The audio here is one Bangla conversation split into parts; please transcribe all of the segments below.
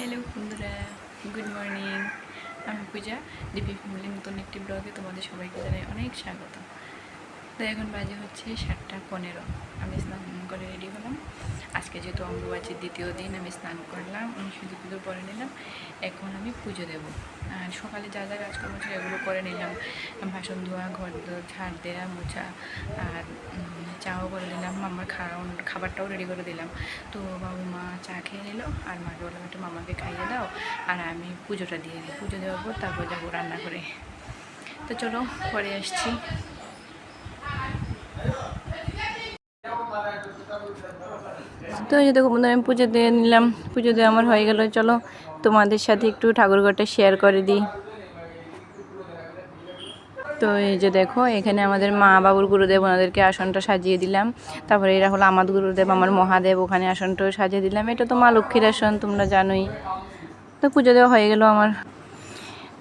হ্যালো বন্ধুরা, গুড মর্নিং। আমি পূজা, ডিপি ফ্যামিলি নতুন একটি ব্লগে তোমাদের সবাইকে জানাই অনেক স্বাগত। তো এখন বাজে হচ্ছে 7:15। আমি স্নান করে রেডি হলাম। আজকে যেহেতু অম্বুবাচীর দ্বিতীয় দিন, আমি স্নান করলাম, আমি সিঁদুর পুজো করে নিলাম। এখন আমি পুজো দেবো। আর সকালে যা যা কাজকর্ম ছিল এগুলো করে নিলাম। বাসন ধোয়া, ঘর ঝাড় দেওয়া, মোছা, আর চাও করে দিলাম। মামার খাবারটাও রেডি করে দিলাম। তো বাবু মা চা খেয়ে নিল, আর মাকে বললাম একটু মামাকে খাইয়ে দাও, আর আমি পুজোটা দিয়ে দিই। পুজো দেওয়ার পর তারপর যাবো রান্না করে। তো চলো পরে আসছি। তো এই যে দেখো বন্ধুরা, আমি পুজো দিয়ে নিলাম। পুজো দিয়ে আমার হয়ে গেল। চলো তোমাদের সাথে একটু ঠাকুরঘরটা শেয়ার করে দিই। তো এই যে দেখো, এখানে আমাদের মা বাবুর গুরুদেব, ওনাদেরকে আসনটা সাজিয়ে দিলাম। তারপরে এরা হলো আমার গুরুদেব, আমার মহাদেব, ওখানে আসনটাও সাজিয়ে দিলাম। এটা তো মা লক্ষ্মীর আসন, তোমরা জানোই। তো পুজো দেওয়া হয়ে গেল আমার।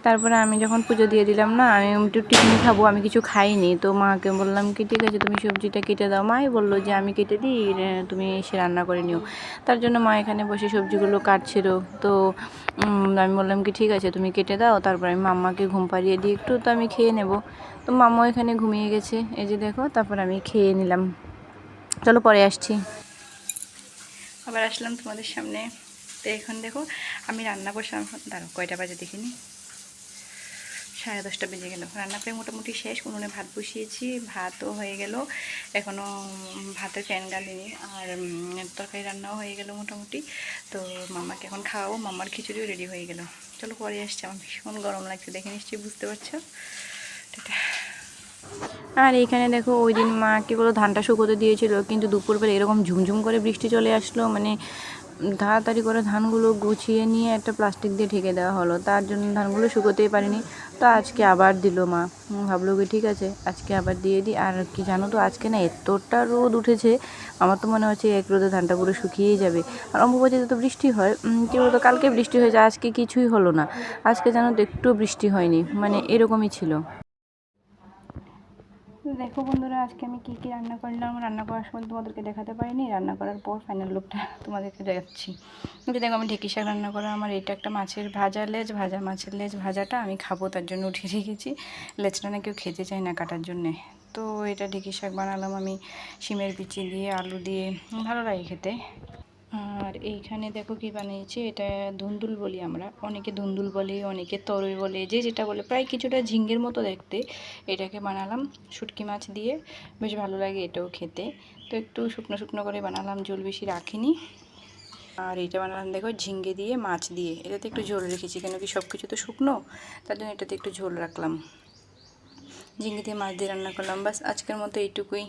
তারপরে আমি যখন পুজো দিয়ে দিলাম না, আমি একটু টিফিন খাবো, আমি কিছু খাইনি। তো মাকে বললাম কি, ঠিক আছে তুমি সবজিটা কেটে দাও। মাই বললো যে আমি কেটে দিই, তুমি এসে রান্না করে নিও। তার জন্য মা এখানে বসে সবজিগুলো কাটছিল। তো আমি বললাম কি, ঠিক আছে তুমি কেটে দাও, তারপর আমি মাম্মাকে ঘুম পাড়িয়ে দিই একটু, তো আমি খেয়ে নেব। তো মাম্মাও এখানে ঘুমিয়ে গেছে, এই যে দেখো। তারপর আমি খেয়ে নিলাম। চলো পরে আসছি। আবার আসলাম তোমাদের সামনে। তো এখন দেখো, আমি রান্না করছিলাম। দাঁড়ো, কয়টা বাজে দেখিনি, 10:30 বেজে গেল। রান্না প্রায় মোটামুটি শেষ। উনুনে ভাত বসিয়েছি, ভাতও হয়ে গেল। এখনও ভাতের ফ্যান গালিনি, আর তরকারি রান্নাও হয়ে গেল মোটামুটি। তো মাম্মাকে এখন খাওয়াবো। মাম্মার খিচুড়িও রেডি হয়ে গেল। চলো পরে আসছে। আমার ভীষণ গরম লাগছে, দেখে নিশ্চয়ই বুঝতে পারছো। আর এইখানে দেখো, ওই দিন মা কি বলো, ধানটা শুকোতে দিয়েছিল, কিন্তু দুপুরবেলা এরকম ঝুমঝুম করে বৃষ্টি চলে আসলো। মানে তাড়াতাড়ি করে ধানগুলো গুছিয়ে নিয়ে একটা প্লাস্টিক দিয়ে ঢেকে দেওয়া হলো, তার জন্য ধানগুলো শুকোতেই পারিনি। তো আজকে আবার দিল মা। ভাবলো কি, ঠিক আছে আজকে আবার দিয়ে দিই। আর কি জানো তো, আজকে না এতটা রোদ উঠেছে, আমার তো মনে হচ্ছে এক রোদে ধানটা পুরো শুকিয়েই যাবে। আর অম্বুবাচীতে তো বৃষ্টি হয়, কী বলতো, কালকে বৃষ্টি হয়েছে, আজকে কিছুই হলো না। আজকে জানো তো একটু বৃষ্টি হয়নি, মানে এরকমই ছিল। দেখো বন্ধুরা, আজকে আমি কী কী রান্না করলাম। রান্না করার সময় তোমাদেরকে দেখাতে পারিনি, রান্না করার পর ফাইনাল লুকটা তোমাদেরকে দেখাচ্ছি। কিন্তু দেখো, আমি ঢেঁকি শাক রান্না করা। আমার এটা একটা মাছের মাছের লেজ ভাজাটা আমি খাবো, তার জন্য উঠিয়ে রেখেছি। লেজটা না কেউ খেতে চায় না কাটার জন্যে। তো এটা ঢেঁকি শাক বানালাম আমি শিমের বিচি দিয়ে, আলু দিয়ে, ভালো লাগে খেতে। আর এইখানে দেখো কি বানিয়েছি, এটা ধুন্দুল বলি আমরা, অনেকে ধুন্দুল বলে, অনেকে তরই বলে, যে যেটা বলে, প্রায় কিছুটা ঝিঙ্গের মতো দেখতে। এটাকে বানালাম শুটকি মাছ দিয়ে, বেশ ভালো লাগে এটাও খেতে। তো একটু শুকনো শুকনো করে বানালাম, ঝোল বেশি রাখিনি। আর এটা বানালাম দেখো ঝিঙ্গে দিয়ে, মাছ দিয়ে। এটাতে একটু ঝোল রেখেছি, কেন কি সব কিছু তো শুকনো, তার জন্য এটাতে একটু ঝোল রাখলাম। ঝিঙ্গে দিয়ে মাছ দিয়ে রান্না করলাম। বাস আজকের মতো এইটুকুই।